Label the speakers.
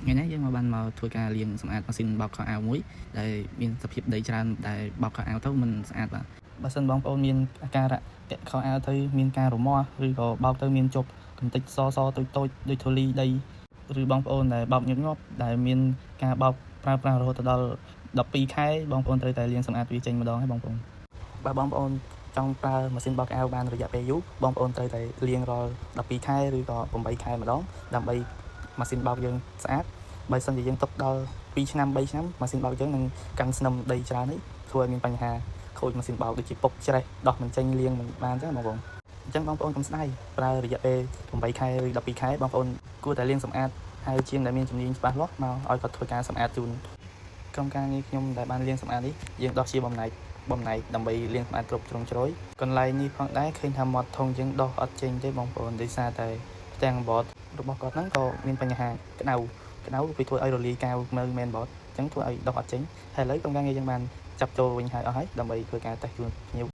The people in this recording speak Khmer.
Speaker 1: ថ្ងៃនេះយើងមកបានមកធ្វើការលាងសម្អាតម៉ាស៊ីនបោកខោអាវមួយដែលមានសភាពដីច្រើនដែលបោកខោអាវទៅមិនស្អាតបាទបើសិនបងប្អូនមានអាការៈពាក់ខោអាវទៅមានការរមាស់ឬក៏បោកទៅមានជប់កម្ទេចសតូចដូចធូលីដីឬបងប្អូនដែលបោកញឹកញាប់ដែលមានការបោកប្រើប្រាស់រហូតដល់12ខែបងប្អូនត្រូវតែលាងសម្អាតវាចេញម្ដងហើយបងប្អូនបើបងប្អូនចង់ប្រើម៉ាស៊ីនបោកអាវបានរយៈពេលយូរបងប្អូនត្រូវតែលាងរាល់12ខែឬក៏8ខែម្ដងដើម្បីម៉ាស៊ីនបោកយើងស្អាតបើសិនជាយើងទុកដល់2ឆ្នាំ3ឆ្នាំម៉ាស៊ីនបោកយើងនឹងកាន់ស្នឹមដីច្រើនហើយធ្វើឲ្យមានបញ្ហាខូចម៉ាស៊ីនបោកដូចជាពុកច្រេះដោះមិនចេញលាងមិនបានទេបងប្អូនអញ្ចឹងបងប្អូនកុំស្ដាយប្រើរយៈពេល8ខែឬ12ខែបងប្អូនគួរតែលាងសម្អាតហើយជាងដែលមានជំនាញច្បាស់លាស់មកឲ្យគាត់ធ្វើការសម្អាតជូនក្រុមការងារខ្ញុំដែលបានលាងសម្អាតនេះយើងដោះជាបំណែកដើម្បីលាងសម្អាតគ្រប់ជ្រុងជ្រោយកន្លែងនេះផងដែរឃើញថាមាត់ធុងយើងដោះអត់ចេញទេបងប្អូនដោយសារតែផ្ទាំងបតរបស់គាត់ហ្នឹងក៏មានបញ្ហាក្តៅវាធ្វើឲ្យរលាយកែវមើលមែនបតអញ្ចឹងធ្វើឲ្យដោះអត់ចេញហើយឥឡូវក្រុមការងារយើងបានចាប់ចូលវិញហើយអស់ហើយដើម្បីធ្វើការតេស្តជូនភ្ញៀវ